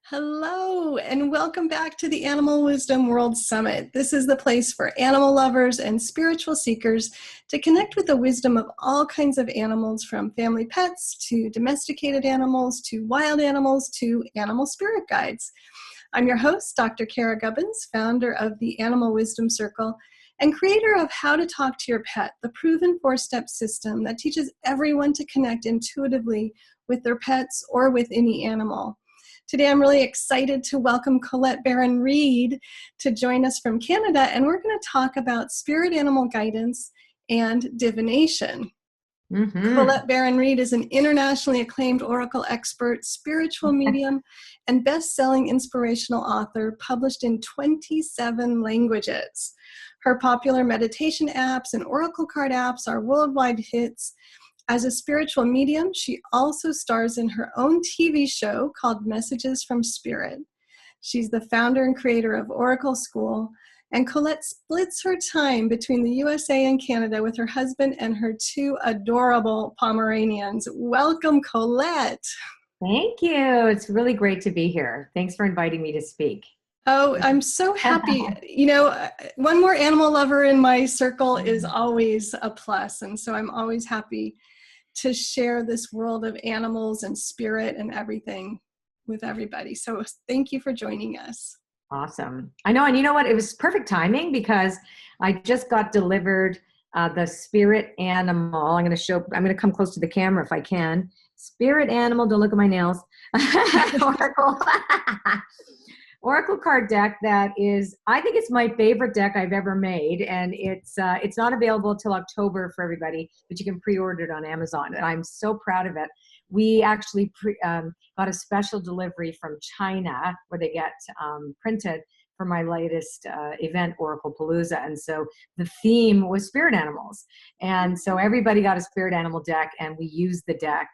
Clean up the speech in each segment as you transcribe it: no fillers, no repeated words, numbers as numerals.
Hello, and welcome back to the Animal Wisdom World Summit. This is the place for animal lovers and spiritual seekers to connect with the wisdom of all kinds of animals, from family pets to domesticated animals to wild animals to animal spirit guides. I'm your host, Dr. Kara Gubbins, founder of the Animal Wisdom Circle and creator of How to Talk to Your Pet, the proven four-step system that teaches everyone to connect intuitively with their pets or with any animal. Today, I'm really excited to welcome Colette Reid to join us from Canada, and we're going to talk about spirit animal guidance and divination. Colette Reid is an internationally acclaimed oracle expert, spiritual medium, and best-selling inspirational author, published in 27 languages. Her popular meditation apps and oracle card apps are worldwide hits. As a spiritual medium, she also stars in her own TV show called Messages from Spirit. She's the founder and creator of Oracle School, and Colette splits her time between the USA and Canada with her husband and her two adorable Pomeranians. Welcome, Colette. Thank you. It's really great to be here. Thanks for inviting me to speak. Oh, I'm so happy. You know, one more animal lover in my circle is always a plus, and so I'm always happy to share this world of animals and spirit and everything with everybody. So thank you for joining us. Awesome. I know. And you know what? It was perfect timing because I just got delivered the spirit animal. I'm going to come close to the camera if I can. Spirit animal. Don't look at my nails. Oracle card deck that is, I think it's my favorite deck I've ever made, and it's not available till October for everybody, but you can pre-order it on Amazon, and I'm so proud of it. We actually got a special delivery from China where they get printed for my latest event, Oracle Palooza, and so the theme was spirit animals, and so everybody got a spirit animal deck, and we used the deck,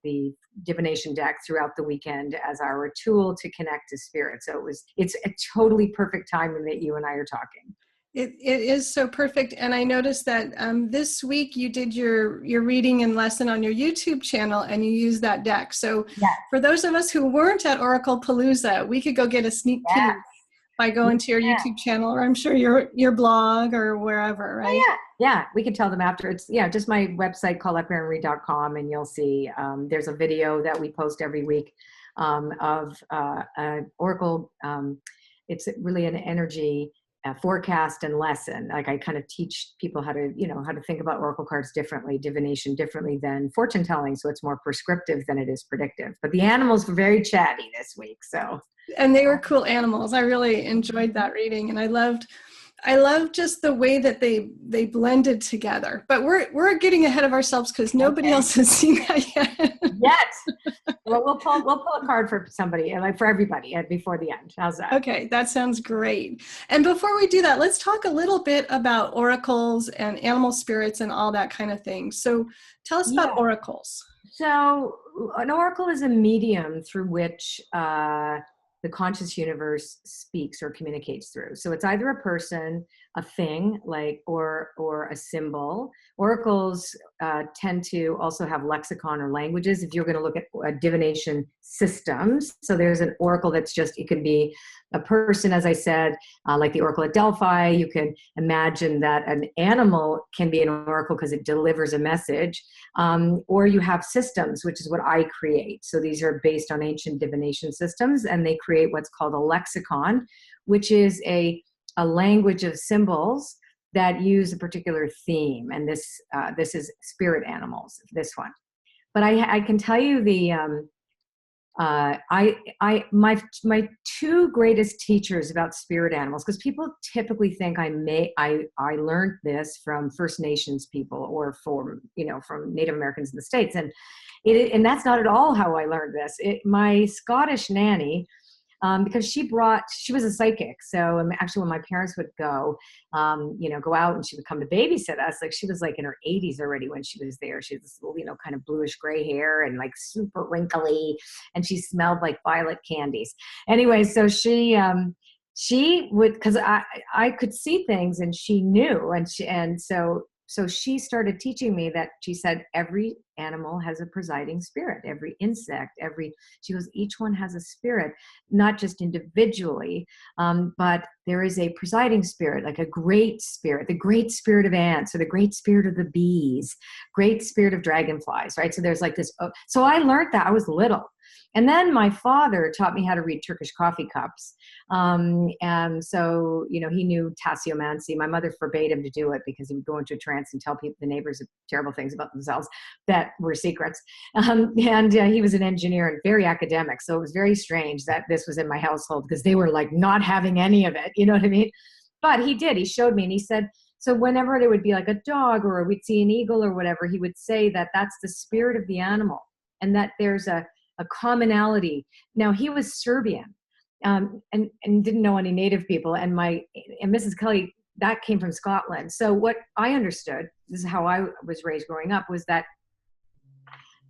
the divination deck, throughout the weekend as our tool to connect to spirit. So it's a totally perfect timing that you and I are talking. It is so perfect. And I noticed that this week you did your reading and lesson on your YouTube channel, and you used that deck. So yes, for those of us who weren't at Oracle Palooza, we could go get a sneak peek by going to your YouTube channel, or I'm sure your blog or wherever, right? Oh, yeah, we can tell them after. It's just my website, colettebaronreid.com, and you'll see there's a video that we post every week of Oracle. It's really an energy forecast and lesson. Like, I kind of teach people how to think about oracle cards differently, divination differently than fortune telling. So it's more prescriptive than it is predictive. But the animals were very chatty this week. And they were cool animals. I really enjoyed that reading, and I loved just the way that they blended together. But we're getting ahead of ourselves because nobody else has seen that yet. Well, we'll pull a card for somebody, like for everybody, before the end. How's that? Okay, that sounds great. And before we do that, let's talk a little bit about oracles and animal spirits and all that kind of thing. So tell us about oracles. So an oracle is a medium through which the conscious universe speaks or communicates through. So it's either a person, a thing, or a symbol. Oracles tend to also have lexicon or languages. If you're going to look at divination systems, so there's an oracle that's it could be a person, as I said, like the oracle at Delphi. You can imagine that an animal can be an oracle because it delivers a message. Or you have systems, which is what I create. So these are based on ancient divination systems, and they create what's called a lexicon, which is a language of symbols that use a particular theme. And this is spirit animals, this one. But I can tell you my two greatest teachers about spirit animals, because people typically think I learned this from First Nations people or from Native Americans in the States, and that's not at all how I learned this. My Scottish nanny, because she was a psychic. So actually, when my parents would go out, and she would come to babysit us, like, she was like in her 80s already when she was there. She had this little, kind of bluish gray hair and like super wrinkly, and she smelled like violet candies. Anyway, so she would, because I could see things and she knew, and so so she started teaching me that. She said every animal has a presiding spirit, every insect, she goes, each one has a spirit, not just individually, but there is a presiding spirit, like a great spirit, the great spirit of ants, or the great spirit of the bees, great spirit of dragonflies, right? So there's like this. So I learned that. I was little. And then my father taught me how to read Turkish coffee cups. And so, he knew tasseomancy. My mother forbade him to do it because he would go into a trance and tell people, the neighbors, terrible things about themselves that were secrets. And he was an engineer and very academic. So it was very strange that this was in my household, because they were like not having any of it. You know what I mean? But he did. He showed me, and he said, so whenever there would be like a dog, or we'd see an eagle or whatever, he would say that that's the spirit of the animal, and that there's a commonality. Now, he was Serbian, and didn't know any native people. And Mrs. Kelly, that came from Scotland. So what I understood, this is how I was raised growing up, was that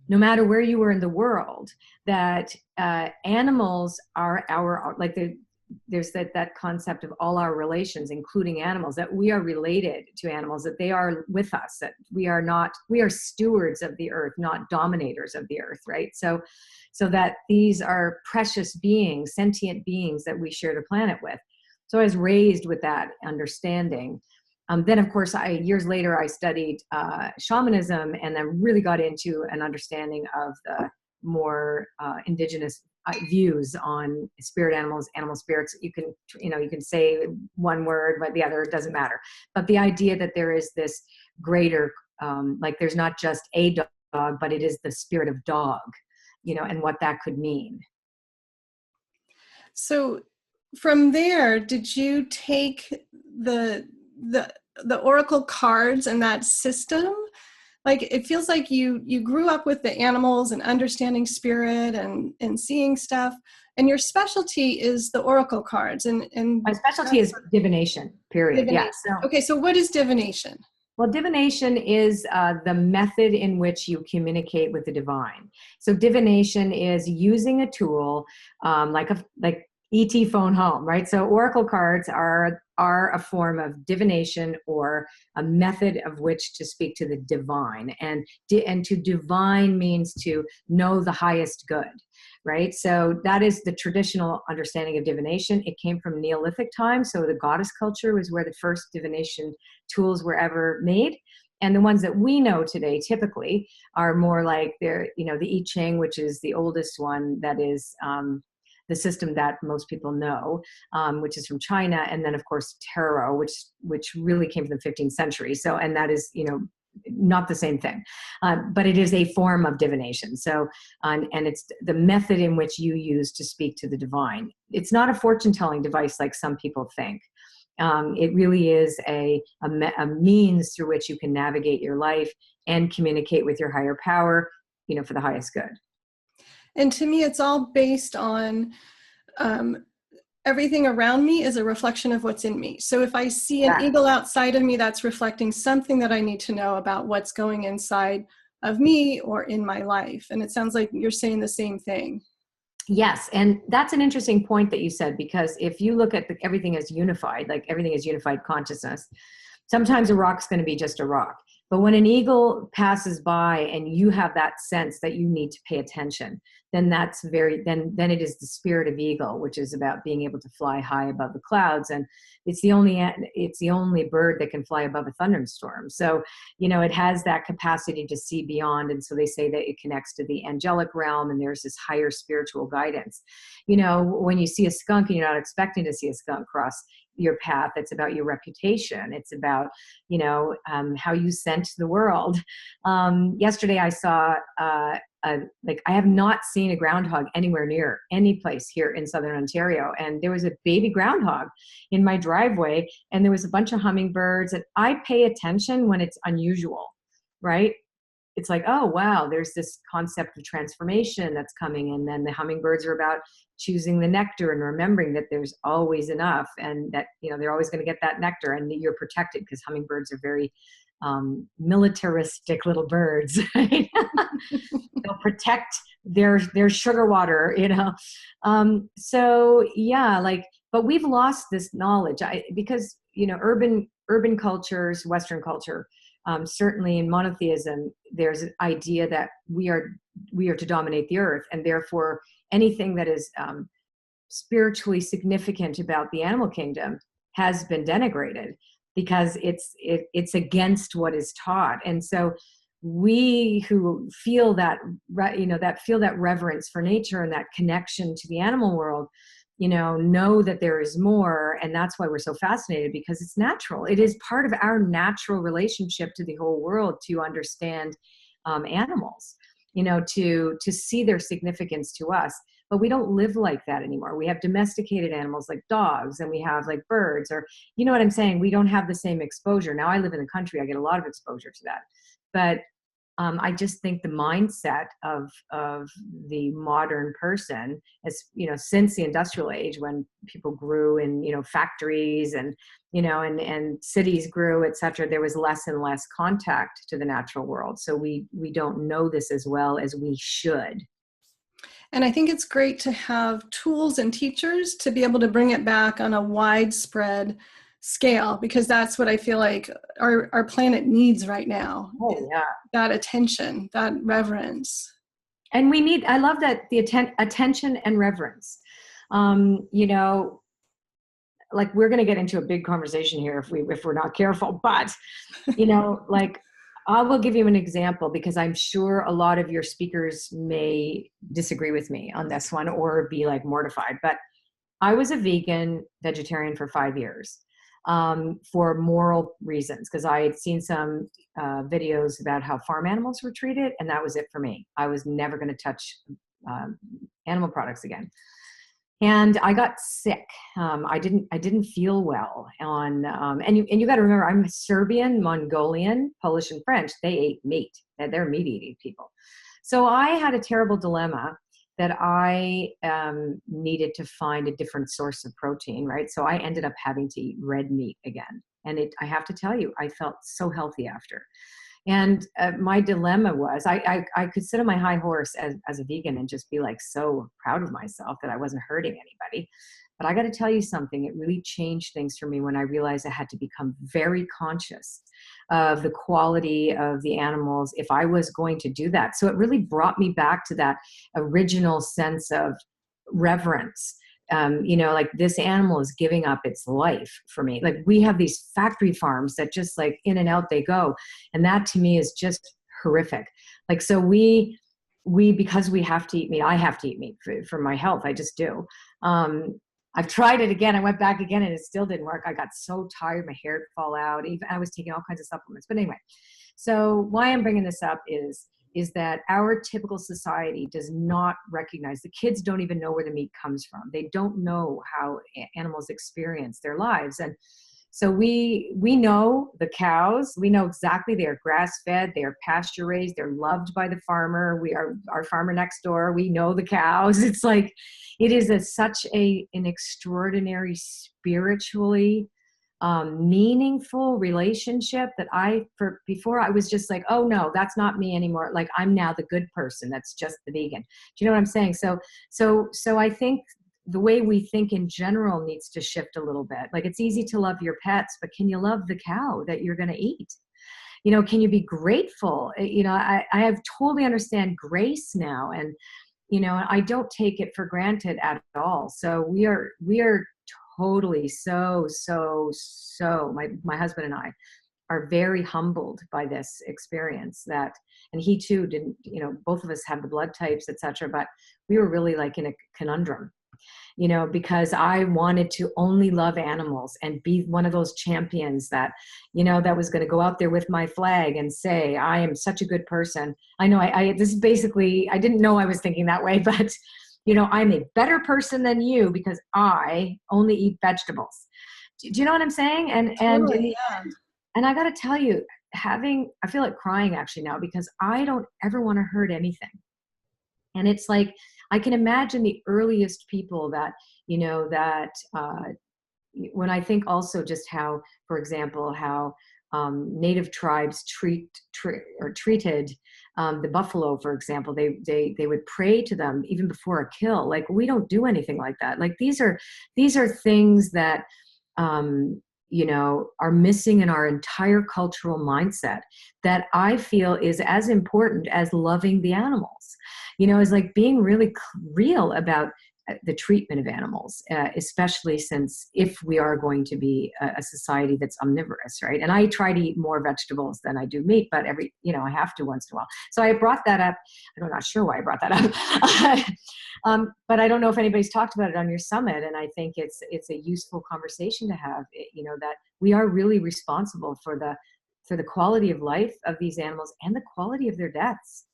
no matter where you were in the world, that animals are there's that concept of all our relations, including animals, that we are related to animals, that they are with us, that we are stewards of the earth, not dominators of the earth, right? So that these are precious beings, sentient beings that we share the planet with. So I was raised with that understanding. Then, of course, years later, I studied shamanism, and then really got into an understanding of the more indigenous views on spirit animals, animal spirits. You can say one word, but the other, doesn't matter. But the idea that there is this greater, like there's not just a dog, but it is the spirit of dog, and what that could mean. So from there, did you take the oracle cards and that system? Like, it feels like you grew up with the animals and understanding spirit and seeing stuff, and your specialty is the oracle cards. And my specialty is divination, period. Divination. Yeah. Okay, so what is divination? Well, divination is the method in which you communicate with the divine. So divination is using a tool like ET phone home, right? So oracle cards are a form of divination, or a method of which to speak to the divine. And to divine means to know the highest good, right? So that is the traditional understanding of divination. It came from Neolithic times. So the goddess culture was where the first divination tools were ever made. And the ones that we know today typically are more like the I Ching, which is the oldest one, that is the system that most people know, which is from China. And then, of course, tarot, which really came from the 15th century. So, and that is, not the same thing, but it is a form of divination. So, and it's the method in which you use to speak to the divine. It's not a fortune-telling device like some people think. It really is a means through which you can navigate your life and communicate with your higher power, for the highest good. And to me, it's all based on everything around me is a reflection of what's in me. So if I see an eagle outside of me, that's reflecting something that I need to know about what's going inside of me or in my life. And it sounds like you're saying the same thing. Yes. And that's an interesting point that you said, because if you look at everything as unified, like everything is unified consciousness, sometimes a rock's going to be just a rock. But when an eagle passes by and you have that sense that you need to pay attention, then then it is the spirit of eagle, which is about being able to fly high above the clouds. And it's the only bird that can fly above a thunderstorm. So, it has that capacity to see beyond. And so they say that it connects to the angelic realm, and there's this higher spiritual guidance. When you see a skunk and you're not expecting to see a skunk cross your path, it's about your reputation. It's about, how you scent the world. Yesterday I saw, I have not seen a groundhog anywhere near any place here in Southern Ontario. And there was a baby groundhog in my driveway, and there was a bunch of hummingbirds, and I pay attention when it's unusual, right? It's like, oh, wow, there's this concept of transformation that's coming. And then the hummingbirds are about choosing the nectar and remembering that there's always enough, and that, they're always going to get that nectar, and that you're protected, because hummingbirds are very militaristic little birds. Right? They'll protect their sugar water, So yeah, but we've lost this knowledge because, urban cultures, Western culture, certainly in monotheism, there's an idea that we are to dominate the earth, and therefore anything that is spiritually significant about the animal kingdom has been denigrated because it's against what is taught. And so we who feel that, feel that reverence for nature and that connection to the animal world, know that there is more. And that's why we're so fascinated, because it's natural. It is part of our natural relationship to the whole world to understand animals, to see their significance to us. But we don't live like that anymore. We have domesticated animals like dogs, and we have like birds, or, you know what I'm saying? We don't have the same exposure. Now I live in the country, I get a lot of exposure to that. But I just think the mindset of the modern person is, since the industrial age, when people grew in, factories and, and cities grew, et cetera, there was less and less contact to the natural world. So we don't know this as well as we should. And I think it's great to have tools and teachers to be able to bring it back on a widespread scale, because that's what I feel like our planet needs right now. Oh, yeah. That attention, that reverence. And I love that, the attention and reverence. Like, we're going to get into a big conversation here if we're not careful, but, like, I will give you an example, because I'm sure a lot of your speakers may disagree with me on this one or be like mortified, but I was a vegetarian for 5 years. For moral reasons, because I had seen some videos about how farm animals were treated, and that was it for me. I was never going to touch animal products again. And I got sick. I didn't feel well and you got to remember, I'm Serbian, Mongolian, Polish, and French. They ate meat. They're meat eating people. So I had a terrible dilemma that I needed to find a different source of protein, right? So I ended up having to eat red meat again. And I have to tell you, I felt so healthy after. And my dilemma was, I could sit on my high horse as a vegan and just be like so proud of myself that I wasn't hurting anybody. But I got to tell you something, it really changed things for me when I realized I had to become very conscious of the quality of the animals if I was going to do that. So it really brought me back to that original sense of reverence. Like, this animal is giving up its life for me. Like, we have these factory farms that just like in and out they go. And that to me is just horrific. Like, so we, because we have to eat meat, I have to eat meat for my health. I just do. I've tried it again. I went back again and it still didn't work. I got so tired, my hair would fall out. Even I was taking all kinds of supplements. But anyway, so why I'm bringing this up is that our typical society does not recognize, the kids don't even know where the meat comes from. They don't know how animals experience their lives. And so we know the cows, we know exactly they are grass-fed, they are pasture-raised, they're loved by the farmer. We are our farmer next door. We know the cows. It's like, it is such an extraordinary, spiritually meaningful relationship that before I was just like, oh no, that's not me anymore. Like, I'm now the good person. That's just the vegan. Do you know what I'm saying? So I think the way we think in general needs to shift a little bit. Like, it's easy to love your pets, but can you love the cow that you're going to eat? Can you be grateful? I have totally understand grace now. And, I don't take it for granted at all. So we are totally so my husband and I are very humbled by this experience, and he too didn't, both of us have the blood types, etc. But we were really like in a conundrum, because I wanted to only love animals and be one of those champions that, that was going to go out there with my flag and say, I am such a good person. I know this is basically, I didn't know I was thinking that way, but I'm a better person than you because I only eat vegetables. Do you know what I'm saying? Totally, yeah. And I got to tell you, I feel like crying actually now, because I don't ever want to hurt anything. And it's like, I can imagine the earliest people that, when I think also just how, for example, how native tribes treated the buffalo, for example, they would pray to them even before a kill. Like, we don't do anything like that. Like, these are things that are missing in our entire cultural mindset that I feel is as important as loving the animals. Is like being really real about the treatment of animals, especially since if we are going to be a society that's omnivorous, right? And I try to eat more vegetables than I do meat, but I have to once in a while. So I brought that up. I'm not sure why I brought that up. But I don't know if anybody's talked about it on your summit. And I think it's a useful conversation to have, that we are really responsible for the quality of life of these animals and the quality of their deaths.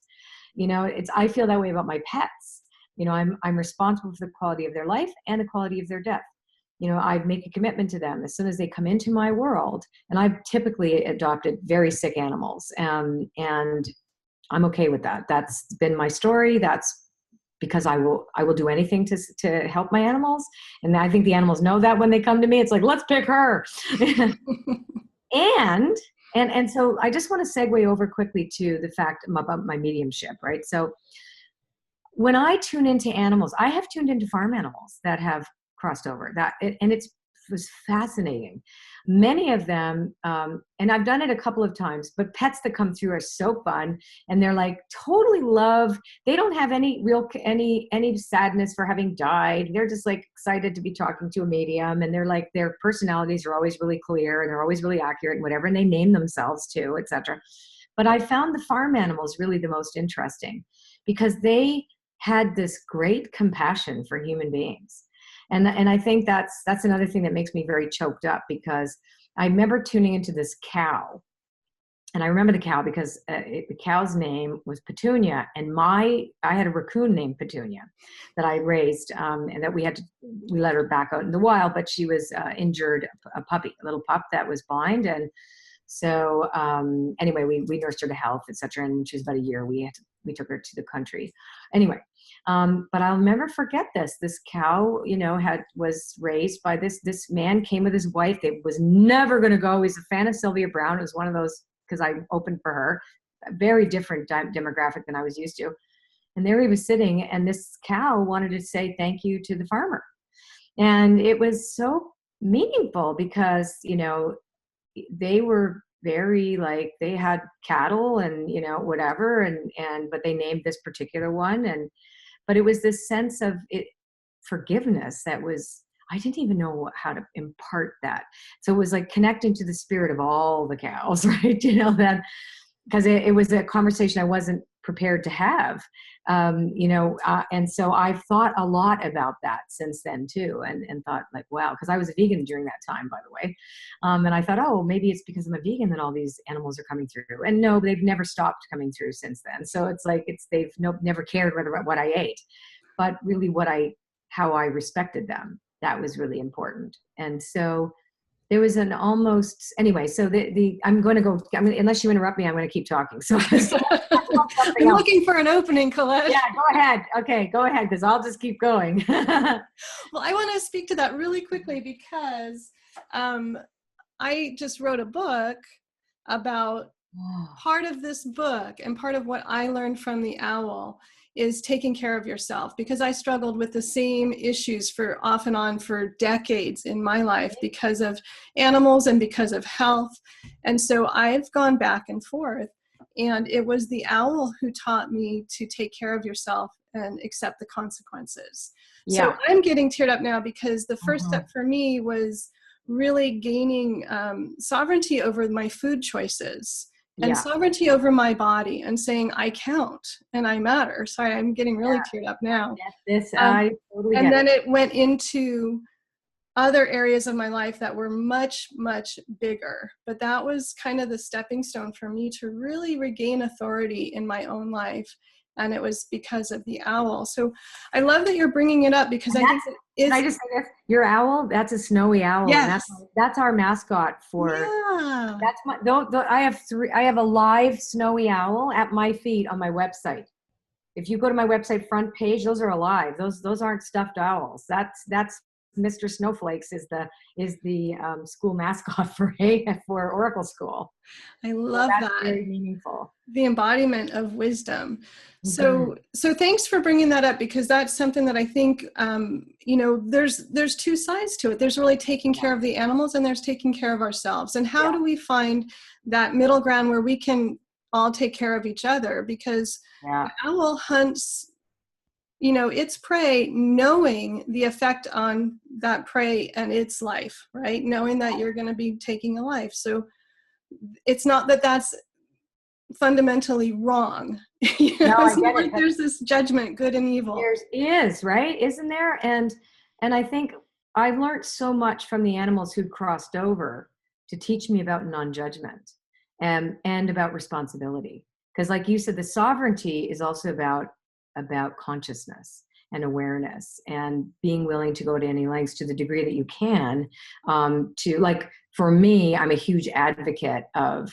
I feel that way about my pets. I'm responsible for the quality of their life and the quality of their death. I make a commitment to them as soon as they come into my world. And I've typically adopted very sick animals. And I'm okay with that. That's been my story. That's because I will do anything to help my animals. And I think the animals know that when they come to me, it's like, let's pick her. And so I just want to segue over quickly to the fact about my mediumship, right? So when I tune into animals, I have tuned into farm animals that have crossed over and it was fascinating. Many of them, and I've done it a couple of times, but pets that come through are so fun, and they're like totally love. They don't have any sadness for having died. They're just like excited to be talking to a medium, and they're like, their personalities are always really clear and they're always really accurate and whatever, and they name themselves too, etc. But I found the farm animals really the most interesting because they had this great compassion for human beings. And I think that's another thing that makes me very choked up, because I remember tuning into this cow. And I remember the cow because the cow's name was Petunia, and I had a raccoon named Petunia that I raised, and that we let her back out in the wild, but she was injured, a little pup that was blind. And so anyway, we nursed her to health, etc. And she was about a year. We took her to the country. Anyway, but I'll never forget this. This cow, was raised by this man, came with his wife. They was never going to go. He's a fan of Sylvia Browne. It was one of those, because I opened for her, a very different demographic than I was used to. And there he was sitting, and this cow wanted to say thank you to the farmer. And it was so meaningful because, they were very they had cattle and, whatever. But they named this particular one. But it was this sense of forgiveness that was, I didn't even know how to impart that. So it was like connecting to the spirit of all the cows, right? That, because it was a conversation I wasn't prepared to have, and so I've thought a lot about that since then too, and thought like, wow, because I was a vegan during that time, by the way, and I thought, oh, maybe it's because I'm a vegan that all these animals are coming through, and no, they've never stopped coming through since then. So it's like they've never cared what I ate, but really how I respected them, that was really important. And so there was an almost, anyway, so I'm going to go, unless you interrupt me, I'm going to keep talking. So I'm looking for an opening, Colette. Yeah, go ahead. Okay, go ahead, because I'll just keep going. Well, I want to speak to that really quickly because I just wrote a book about part of this book, and part of what I learned from the owl is taking care of yourself, because I struggled with the same issues off and on for decades in my life because of animals and because of health. And so I've gone back and forth, and it was the owl who taught me to take care of yourself and accept the consequences. Yeah. So I'm getting teared up now because the first step for me was really gaining sovereignty over my food choices. And sovereignty over my body, and saying I count and I matter. Sorry, I'm getting really teared up now. I totally and then it went into other areas of my life that were much, much bigger. But that was kind of the stepping stone for me to really regain authority in my own life. And it was because of the owl. So I love that you're bringing it up, because I think it is. Can I just say this? Your owl, that's a snowy owl. Yes. And that's our mascot for. Yeah. That's I have a live snowy owl at my feet on my website. If you go to my website front page, those are alive. Those aren't stuffed owls. That's Mr. Snowflakes is the school mascot for Oracle School. I So love that's that. very meaningful. The embodiment of wisdom. Mm-hmm. So thanks for bringing that up, because that's something that I think, there's two sides to it. There's really taking care of the animals, and there's taking care of ourselves. And how do we find that middle ground where we can all take care of each other? Because the owl hunts, its prey, knowing the effect on that prey and its life, right? Knowing that you're going to be taking a life. So it's not that that's fundamentally wrong. No, I It's not get like it. there's this judgment, good and evil. Is, right? Isn't there? And I think I've learned so much from the animals who crossed over to teach me about non-judgment and about responsibility. Because like you said, the sovereignty is also about consciousness and awareness, and being willing to go to any lengths to the degree that you can, to, like, for me, I'm a huge advocate of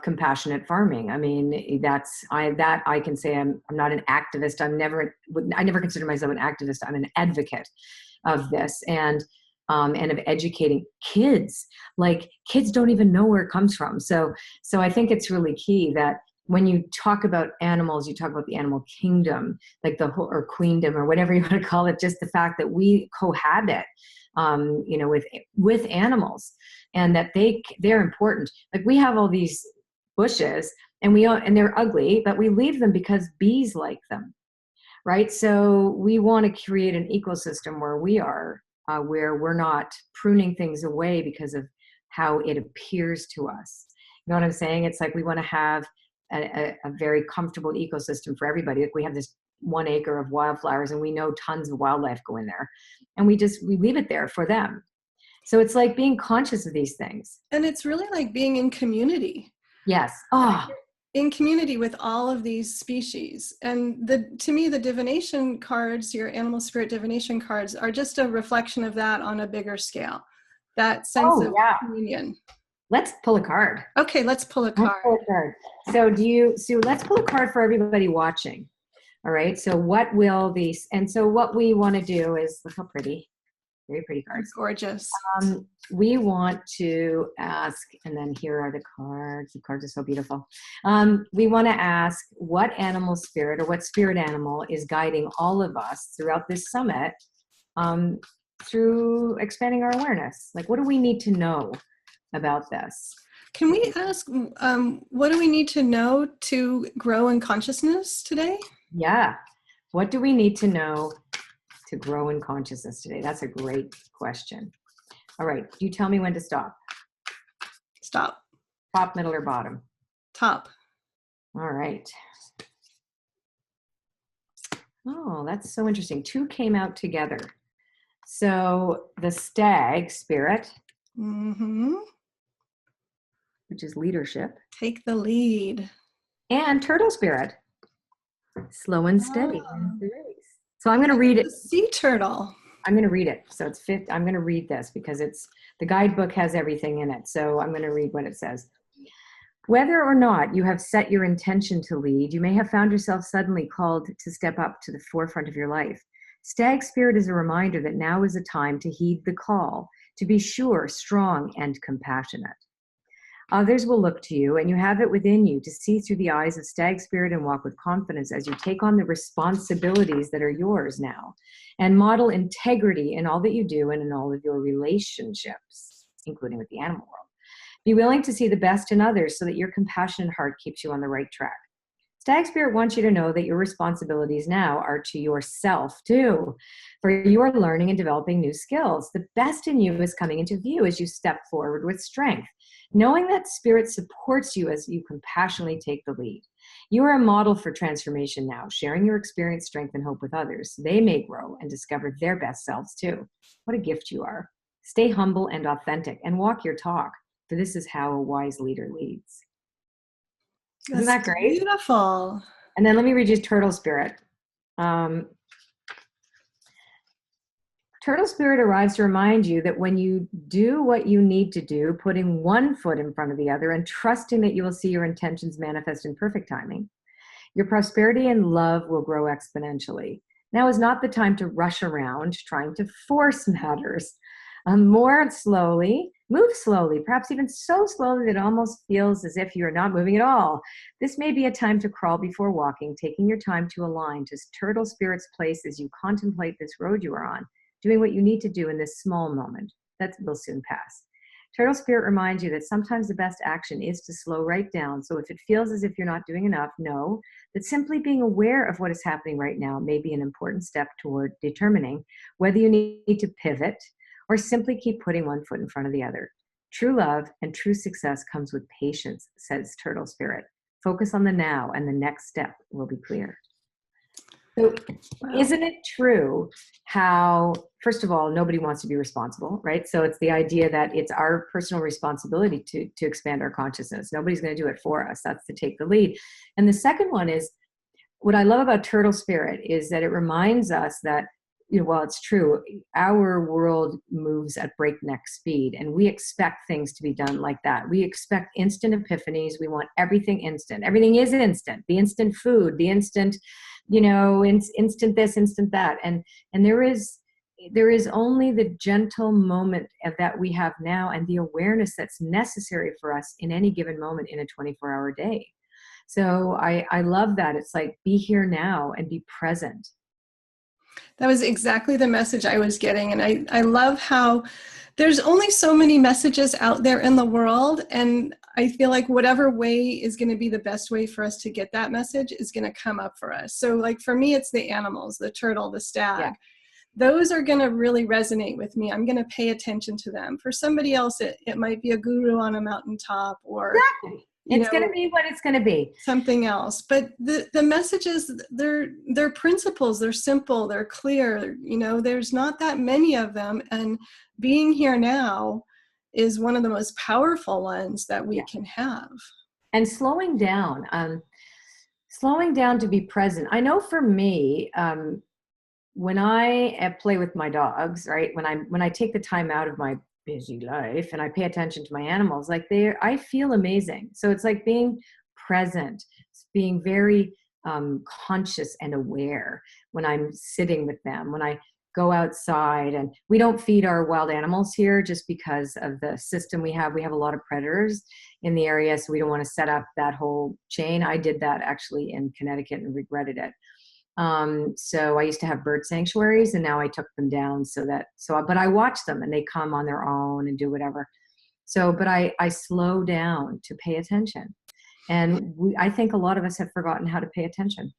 compassionate farming. I mean, I can say I'm not an activist. I never consider myself an activist. I'm an advocate of this, and of educating kids. Like, kids don't even know where it comes from. So I think it's really key that when you talk about animals, you talk about the animal kingdom, like the whole, or queendom, or whatever you want to call it, just the fact that we cohabit, with animals, and that they're important. Like, we have all these bushes, and they're ugly, but we leave them because bees like them, right? So we want to create an ecosystem where we are, where we're not pruning things away because of how it appears to us. You know what I'm saying? It's like we want to have a very comfortable ecosystem for everybody. Like, we have this 1 acre of wildflowers, and we know tons of wildlife go in there, and we leave it there for them. So it's like being conscious of these things. And it's really like being in community. Yes. Oh, in community with all of these species. And to me, the divination cards, your animal spirit divination cards, are just a reflection of that on a bigger scale. That sense of communion. Let's pull a card. Okay, let's pull a card. So let's pull a card for everybody watching. All right. So what we want to do is, look how pretty, very pretty cards. It's gorgeous. We want to ask, and then here are the cards. The cards are so beautiful. We want to ask what animal spirit, or what spirit animal, is guiding all of us throughout this summit, through expanding our awareness. Like, what do we need to know about this? Can we ask, what do we need to know to grow in consciousness today? Yeah. What do we need to know to grow in consciousness today? That's a great question. All right. You tell me when to stop. Stop. Top, middle, or bottom? Top. All right. Oh, that's so interesting. 2 came out together. So the stag spirit, which is leadership. Take the lead. And turtle spirit, slow and steady. So I'm going to read it. The sea turtle. I'm going to read it. So it's fifth. I'm going to read this because the guidebook has everything in it. So I'm going to read what it says. Whether or not you have set your intention to lead, you may have found yourself suddenly called to step up to the forefront of your life. Stag spirit is a reminder that now is a time to heed the call, to be sure, strong, and compassionate. Others will look to you, and you have it within you to see through the eyes of stag spirit and walk with confidence as you take on the responsibilities that are yours now, and model integrity in all that you do and in all of your relationships, including with the animal world. Be willing to see the best in others so that your compassionate heart keeps you on the right track. Stag spirit wants you to know that your responsibilities now are to yourself too, for you are learning and developing new skills. The best in you is coming into view as you step forward with strength, knowing that spirit supports you as you compassionately take the lead. You are a model for transformation now, sharing your experience, strength, and hope with others. They may grow and discover their best selves too. What a gift you are. Stay humble and authentic and walk your talk, for this is how a wise leader leads. Isn't that great? Beautiful. And then let me read you turtle spirit. Turtle spirit arrives to remind you that when you do what you need to do, putting one foot in front of the other and trusting that you will see your intentions manifest in perfect timing, your prosperity and love will grow exponentially. Now is not the time to rush around trying to force matters. More slowly, move slowly, perhaps even so slowly that it almost feels as if you're not moving at all. This may be a time to crawl before walking, taking your time to align to Turtle Spirit's place as you contemplate this road you are on, doing what you need to do in this small moment. That will soon pass. Turtle Spirit reminds you that sometimes the best action is to slow right down. So if it feels as if you're not doing enough, know that simply being aware of what is happening right now may be an important step toward determining whether you need to pivot or simply keep putting one foot in front of the other. True love and true success comes with patience, says Turtle Spirit. Focus on the now and the next step will be clear. So isn't it true how, first of all, nobody wants to be responsible, right? So it's the idea that it's our personal responsibility to expand our consciousness. Nobody's going to do it for us. That's to take the lead. And the second one is, what I love about Turtle Spirit is that it reminds us that, well, it's true, our world moves at breakneck speed, and we expect things to be done like that. We expect instant epiphanies. We want everything instant. Everything is instant. The instant food, the instant, instant this, instant that. And there is only the gentle moment of that we have now, and the awareness that's necessary for us in any given moment in a 24-hour day. So I love that. It's like, be here now and be present. That was exactly the message I was getting. And I love how there's only so many messages out there in the world. And I feel like whatever way is going to be the best way for us to get that message is going to come up for us. So like for me, it's the animals, the turtle, the stag. Yeah. Those are going to really resonate with me. I'm going to pay attention to them. For somebody else, it might be a guru on a mountaintop, or exactly. It's going to be what it's going to be. Something else. But the messages, they're principles. They're simple. They're clear. There's not that many of them. And being here now is one of the most powerful ones that we can have. And slowing down to be present. I know for me, when I play with my dogs, right? When I take the time out of my busy life and I pay attention to my animals, I feel amazing. So it's like being present, it's being very conscious and aware when I'm sitting with them, when I go outside. And we don't feed our wild animals here just because of the system we have. We have a lot of predators in the area, so we don't want to set up that whole chain. I did that actually in Connecticut and regretted it. So I used to have bird sanctuaries, and now I took them down but I watch them and they come on their own and do whatever. But I slow down to pay attention. And I think a lot of us have forgotten how to pay attention.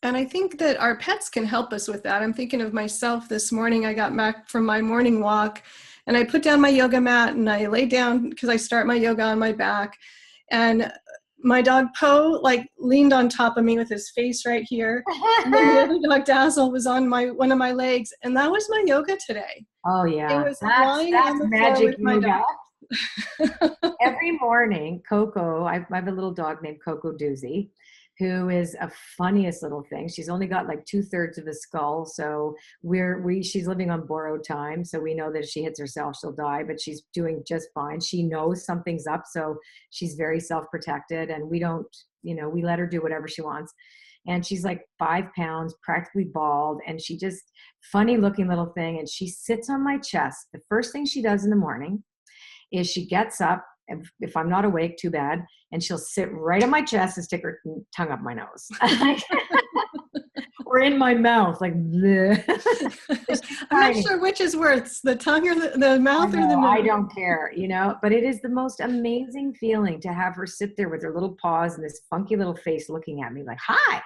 And I think that our pets can help us with that. I'm thinking of myself this morning. I got back from my morning walk and I put down my yoga mat and I lay down because I start my yoga on my back. And my dog Poe leaned on top of me with his face right here. And then the other dog Dazzle was on one of my legs, and that was my yoga today. Oh yeah, it was that's magic yoga. Every morning, Coco, I have a little dog named Coco Doozy, who is a funniest little thing. She's only got 2/3 of a skull, so she's living on borrowed time. So we know that if she hits herself, she'll die, but she's doing just fine. She knows something's up, so she's very self-protected, and we don't, we let her do whatever she wants. And she's 5 pounds, practically bald, and she just funny looking little thing. And she sits on my chest. The first thing she does in the morning is she gets up. If I'm not awake, too bad. And she'll sit right on my chest and stick her tongue up my nose. Or in my mouth, I'm not sure which is worse, the tongue or the mouth or the nose. I don't care, but it is the most amazing feeling to have her sit there with her little paws and this funky little face looking at me like, hi.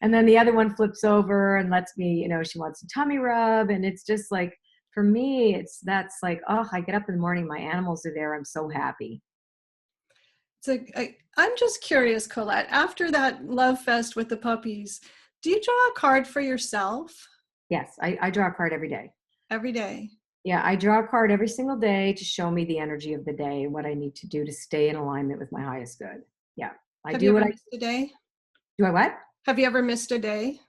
And then the other one flips over and lets me, she wants a tummy rub. And it's just for me, I get up in the morning, my animals are there. I'm so happy. So I'm just curious, Colette, after that love fest with the puppies, do you draw a card for yourself? Yes, I draw a card every day. Every day? Yeah, I draw a card every single day to show me the energy of the day and what I need to do to stay in alignment with my highest good. Yeah. Have you ever missed a day? Do I what? Have you ever missed a day?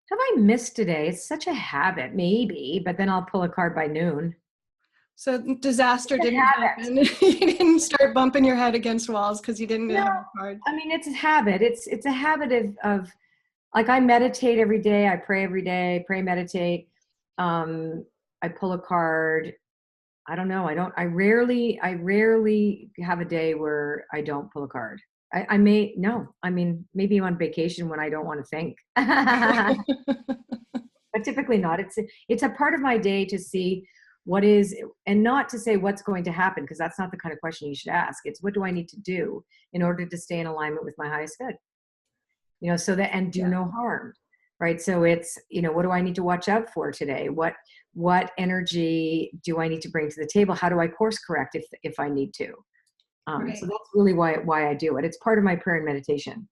Have I missed a day? It's such a habit, maybe, but then I'll pull a card by noon. So disaster It's a didn't habit. happen. You didn't start bumping your head against walls because you didn't have No, a card. I mean, it's a habit. It's a habit of like, I meditate every day. I pray every day, meditate. I pull a card. I don't know. I rarely have a day where I don't pull a card. I may, no, I mean, maybe on vacation when I don't want to think, but typically not. It's a part of my day to see what is, and not to say what's going to happen, because that's not the kind of question you should ask. It's, what do I need to do in order to stay in alignment with my highest good? You know, so that, and do no harm, right? So it's, you know, what do I need to watch out for today? What energy do I need to bring to the table? How do I course correct if I need to? Right. So that's really why I do it. It's part of my prayer and meditation.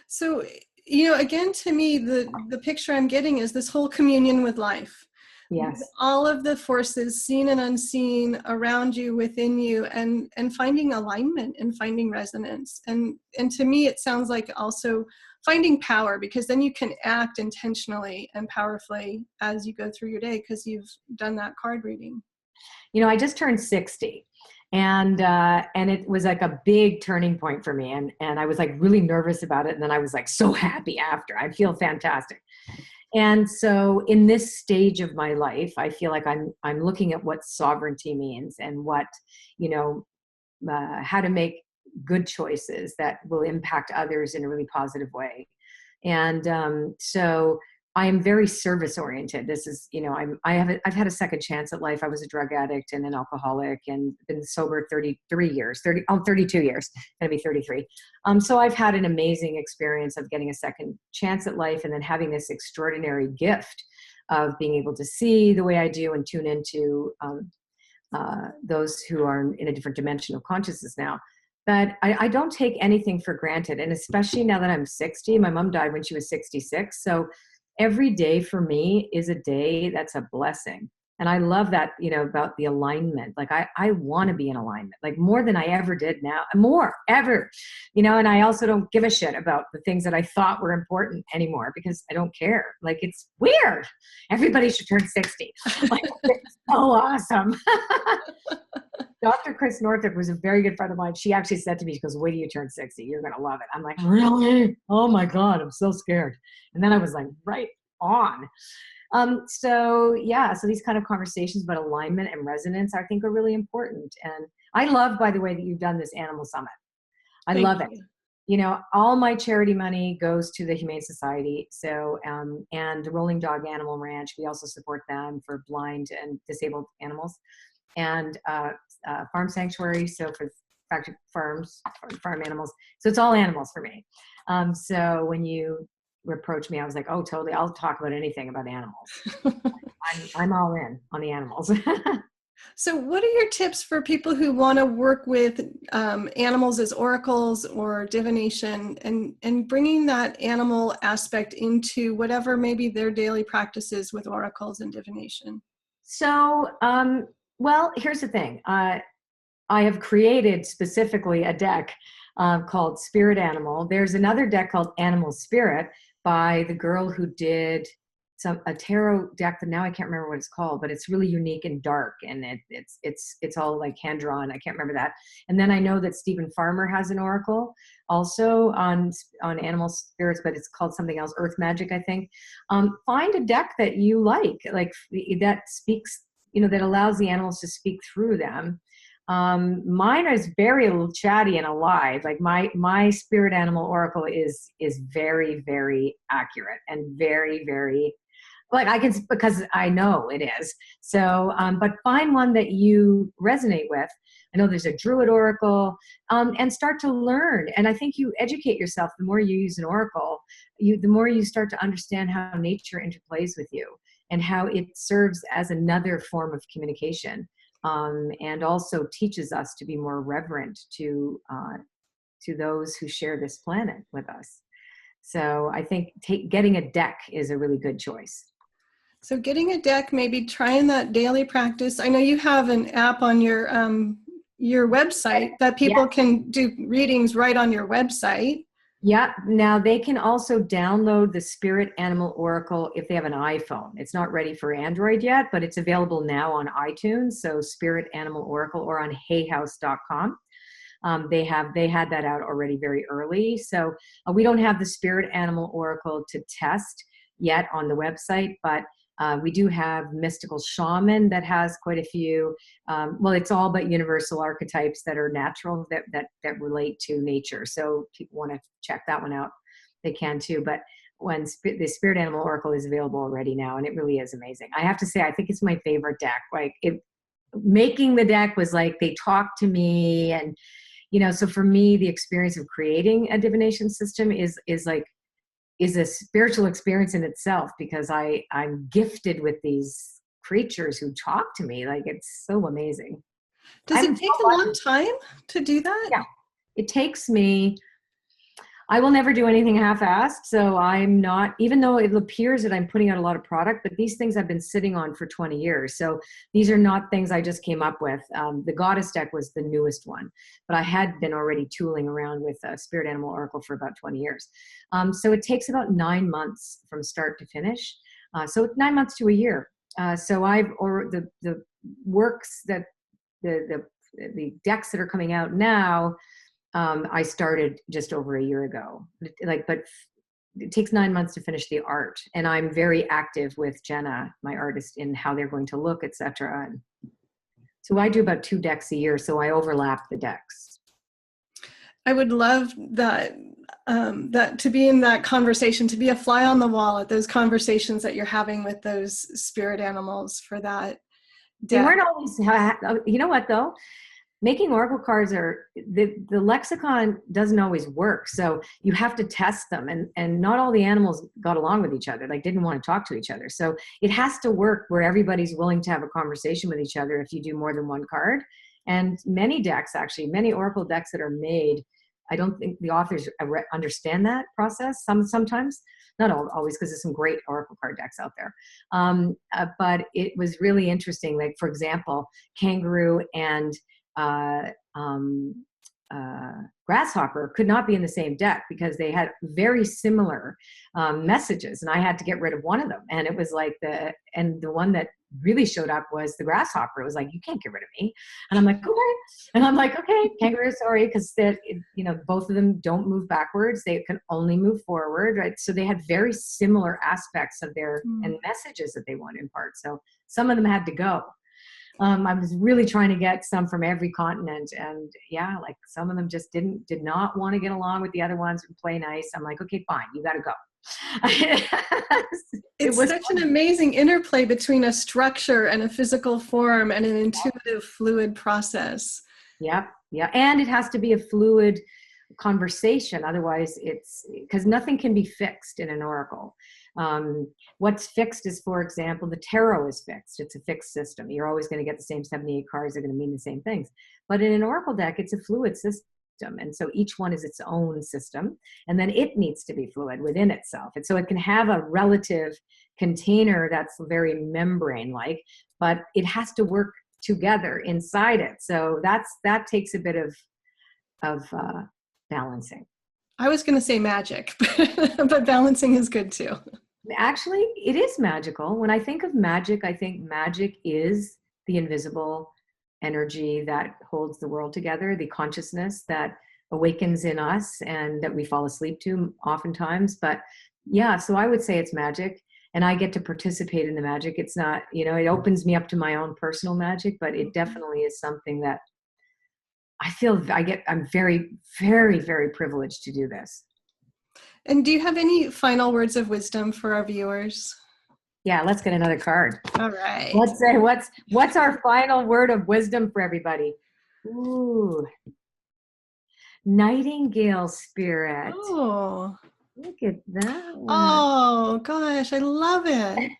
So, you know, again, to me, the picture I'm getting is this whole communion with life. Yes. With all of the forces, seen and unseen, around you, within you, and finding alignment and finding resonance. And to me, it sounds like also finding power, because then you can act intentionally and powerfully as you go through your day, because you've done that card reading. You know, I just turned 60. And it was like a big turning point for me. And I was like really nervous about it. And then I was like so happy after. I feel fantastic. And so in this stage of my life, I feel like I'm looking at what sovereignty means, and what, you know, how to make good choices that will impact others in a really positive way. And so I am very service oriented. This is, you know, I've had a second chance at life. I was a drug addict and an alcoholic, and been sober 32 years, going to be 33. So I've had an amazing experience of getting a second chance at life, and then having this extraordinary gift of being able to see the way I do and tune into those who are in a different dimension of consciousness now. But I don't take anything for granted. And especially now that I'm 60, my mom died when she was 66. So every day for me is a day that's a blessing. And I love that, you know, about the alignment. Like I want to be in alignment, like more than I ever did now, more ever, you know. And I also don't give a shit about the things that I thought were important anymore, because I don't care. Like, it's weird. Everybody should turn 60. Like, it's so awesome. Dr. Chris Northrup was a very good friend of mine. She actually said to me, she goes, "Wait till you turn 60. You're going to love it." I'm like, really? Oh my God, I'm so scared. And then I was like, right on. So these kind of conversations about alignment and resonance, I think, are really important. And I love, by the way, that you've done this Animal Summit. I love it. You know, all my charity money goes to the Humane Society. So, and the Rolling Dog Animal Ranch, we also support them for blind and disabled animals, and farm sanctuary. So for factory farms, farm animals. So it's all animals for me. So when you approached me, I was like, oh, totally. I'll talk about anything about animals. I'm all in on the animals. So what are your tips for people who want to work with animals as oracles or divination, and bringing that animal aspect into whatever maybe their daily practices with oracles and divination? So, well, here's the thing. I have created specifically a deck called Spirit Animal. There's another deck called Animal Spirit by the girl who did a tarot deck, but now I can't remember what it's called, but it's really unique and dark, and it's all like hand drawn. I can't remember that. And then I know that Stephen Farmer has an oracle also on animal spirits, but it's called something else, Earth Magic, I think. Find a deck that you like that speaks, you know, that allows the animals to speak through them. Mine is very chatty and alive. Like my spirit animal oracle is very, very accurate and very, very, like, I can, because I know it is. So, but find one that you resonate with. I know there's a Druid oracle, and start to learn. And I think you educate yourself. The more you use an oracle, the more you start to understand how nature interplays with you and how it serves as another form of communication. And also teaches us to be more reverent to those who share this planet with us. So I think getting a deck is a really good choice. So getting a deck, maybe trying that daily practice. I know you have an app on your website that people can do readings right on your website. Yeah. Now they can also download the Spirit Animal Oracle if they have an iPhone. It's not ready for Android yet, but it's available now on iTunes. So Spirit Animal Oracle, or on hayhouse.com. They had that out already very early. So we don't have the Spirit Animal Oracle to test yet on the website, but we do have Mystical Shaman that has quite a few. Well, it's all but universal archetypes that are natural, that relate to nature. So people want to check that one out, they can too. But the Spirit Animal Oracle is available already now, and it really is amazing. I have to say, I think it's my favorite deck. Like, making the deck was like, they talked to me, and so for me, the experience of creating a divination system is a spiritual experience in itself, because I'm gifted with these creatures who talk to me. Like, it's so amazing. Does it take a long time to do that? Yeah, it takes me. I will never do anything half-assed. So I'm not, even though it appears that I'm putting out a lot of product, but these things I've been sitting on for 20 years. So these are not things I just came up with. The Goddess deck was the newest one, but I had been already tooling around with Spirit Animal Oracle for about 20 years. So it takes about 9 months from start to finish. So 9 months to a year. So the works that the decks that are coming out now, I started just over a year ago. But it takes 9 months to finish the art, and I'm very active with Jenna, my artist, in how they're going to look, etc. And so I do about 2 decks a year, so I overlap the decks. I would love that to be in that conversation, to be a fly on the wall at those conversations that you're having with those spirit animals for that deck. They weren't always. You know what though? Making oracle cards the lexicon doesn't always work. So you have to test them, and not all the animals got along with each other, like didn't want to talk to each other. So it has to work where everybody's willing to have a conversation with each other if you do more than one card. And many decks, actually, many oracle decks that are made, I don't think the authors understand that process. Sometimes, not always, because there's some great oracle card decks out there. But it was really interesting. Like, for example, kangaroo and grasshopper could not be in the same deck because they had very similar messages, and I had to get rid of one of them. And it was like the one that really showed up was the grasshopper. It was like, you can't get rid of me. And I'm like, okay. And I'm like, okay, kangaroo, sorry, because both of them don't move backwards. They can only move forward, right? So they had very similar aspects of their and messages that they want to impart. So some of them had to go. I was really trying to get some from every continent, and yeah, like some of them just did not want to get along with the other ones and play nice. I'm like, okay, fine, you got to go. It's such an amazing interplay between a structure and a physical form and an intuitive, fluid process. Yeah, and it has to be a fluid conversation. Otherwise, it's because nothing can be fixed in an oracle. What's fixed is, for example, the tarot is fixed. It's a fixed system. You're always going to get the same 78 cards. They're going to mean the same things. But in an oracle deck, it's a fluid system. And so each one is its own system. And then it needs to be fluid within itself. And so it can have a relative container that's very membrane-like, but it has to work together inside it. So that takes a bit of balancing. I was going to say magic, but balancing is good too. Actually, it is magical. When I think of magic, I think magic is the invisible energy that holds the world together, the consciousness that awakens in us and that we fall asleep to oftentimes. But yeah, so I would say it's magic, and I get to participate in the magic. It's not, it opens me up to my own personal magic, but it definitely is something that I feel I'm very, very, very privileged to do this. And do you have any final words of wisdom for our viewers? Yeah, let's get another card. All right. Let's say what's our final word of wisdom for everybody? Ooh. Nightingale spirit. Oh. Look at that one. Oh gosh, I love it.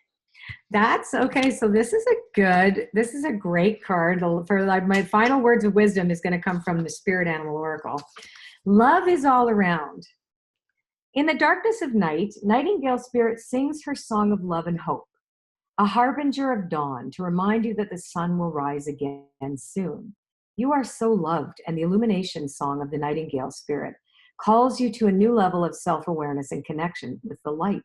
That's okay. So this is a great card. For my final words of wisdom is going to come from the Spirit Animal Oracle. Love is all around. In the darkness of night, Nightingale Spirit sings her song of love and hope, a harbinger of dawn to remind you that the sun will rise again soon. You are so loved, and the illumination song of the Nightingale Spirit calls you to a new level of self-awareness and connection with the light.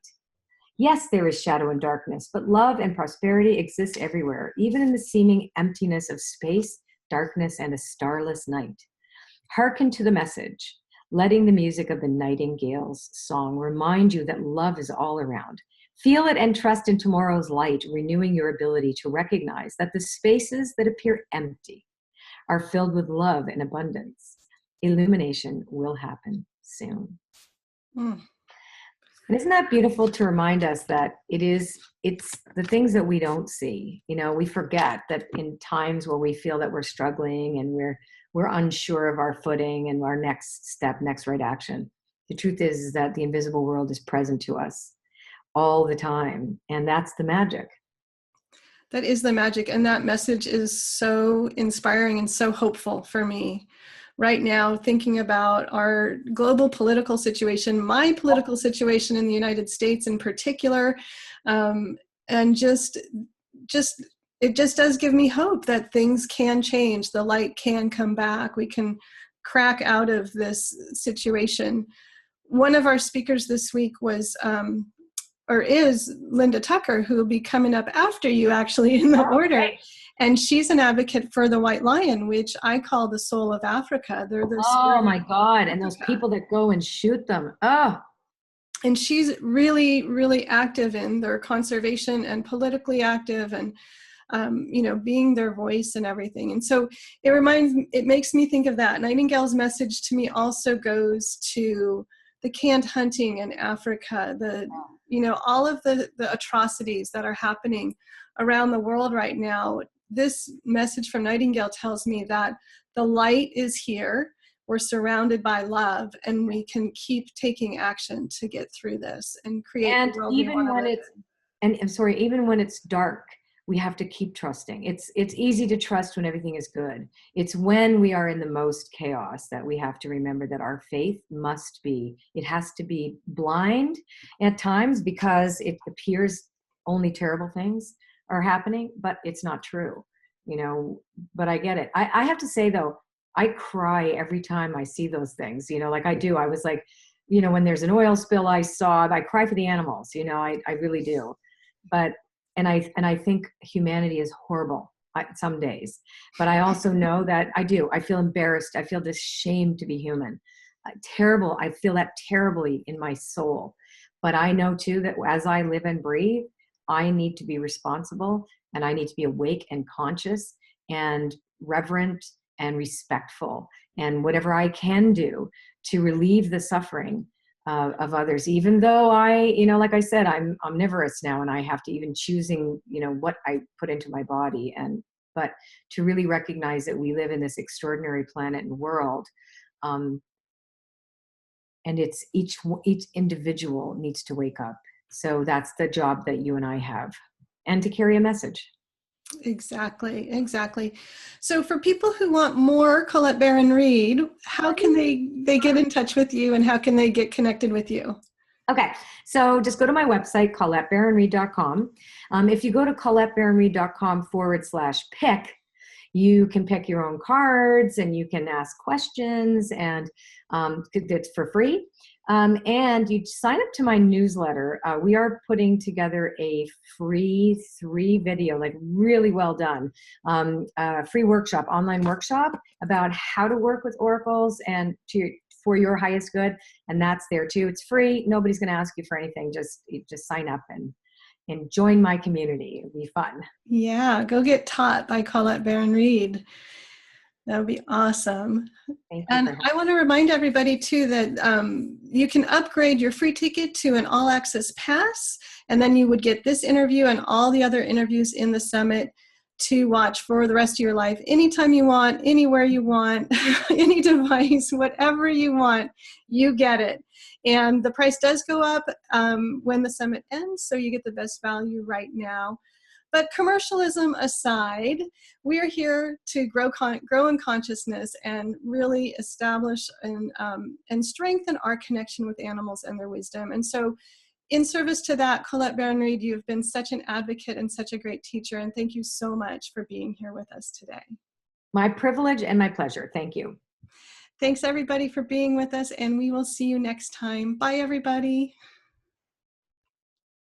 Yes, there is shadow and darkness, but love and prosperity exist everywhere, even in the seeming emptiness of space, darkness, and a starless night. Hearken to the message, letting the music of the nightingale's song remind you that love is all around. Feel it and trust in tomorrow's light, renewing your ability to recognize that the spaces that appear empty are filled with love and abundance. Illumination will happen soon. Mm. And isn't that beautiful to remind us that it's the things that we don't see. You know, we forget that in times where we feel that we're struggling and we're unsure of our footing and our next step, next right action. The truth is that the invisible world is present to us all the time. And that's the magic. That is the magic. And that message is so inspiring and so hopeful for me right now, thinking about our global political situation, my political situation in the United States in particular. And just it just does give me hope that things can change. The light can come back. We can crack out of this situation. One of our speakers this week was, or is Linda Tucker, who will be coming up after you actually in the order. Right. And she's an advocate for the white lion, which I call the soul of Africa. They're the Oh my God. And those people that go and shoot them. Oh. And she's really, really active in their conservation and politically active and, you know, being their voice and everything. And so it makes me think of that. Nightingale's message to me also goes to the canned hunting in Africa, you know, all of the atrocities that are happening around the world right now. This message from Nightingale tells me that the light is here. We're surrounded by love, and we can keep taking action to get through this and create the world we want to live in. And I'm sorry, even when it's dark, we have to keep trusting. It's easy to trust when everything is good. It's when we are in the most chaos that we have to remember that our faith it has to be blind at times because it appears only terrible things are happening, but it's not true, you know, but I get it. I have to say though, I cry every time I see those things, you know, like I do. I was like, you know, when there's an oil spill, I cry for the animals, you know, I really do. But, and I think humanity is horrible some days, but I also know that I feel embarrassed. I feel ashamed to be human. Terrible. I feel that terribly in my soul, but I know too that as I live and breathe, I need to be responsible and I need to be awake and conscious and reverent and respectful and whatever I can do to relieve the suffering of others, even though you know, like I said, I'm omnivorous now and I have to even choosing, you know, what I put into my body but to really recognize that we live in this extraordinary planet and world. And it's each individual needs to wake up. So that's the job that you and I have, and to carry a message. Exactly. So for people who want more Colette Baron-Reid, how can they get in touch with you and how can they get connected with you? Okay, so just go to my website, ColetteBaronReid.com. If you go to ColetteBaronReid.com/pick, you can pick your own cards and you can ask questions, and it's for free. And you sign up to my newsletter. We are putting together a free 3-video, like really well done, free workshop, online workshop about how to work with oracles and for your highest good. And that's there too. It's free. Nobody's going to ask you for anything. Just sign up and join my community. It'll be fun. Yeah, go get taught by Colette Baron-Reid. That would be awesome. Thank you. And I want to remind everybody too that you can upgrade your free ticket to an all-access pass, and then you would get this interview and all the other interviews in the summit to watch for the rest of your life, anytime you want, anywhere you want, any device, whatever you want, you get it. And the price does go up when the summit ends, so you get the best value right now. But commercialism aside, we're here to grow in consciousness and really establish and strengthen our connection with animals and their wisdom. And so in service to that, Colette Baron-Reid, you've been such an advocate and such a great teacher, and thank you so much for being here with us today. My privilege and my pleasure. Thank you. Thanks everybody for being with us, and we will see you next time. Bye everybody.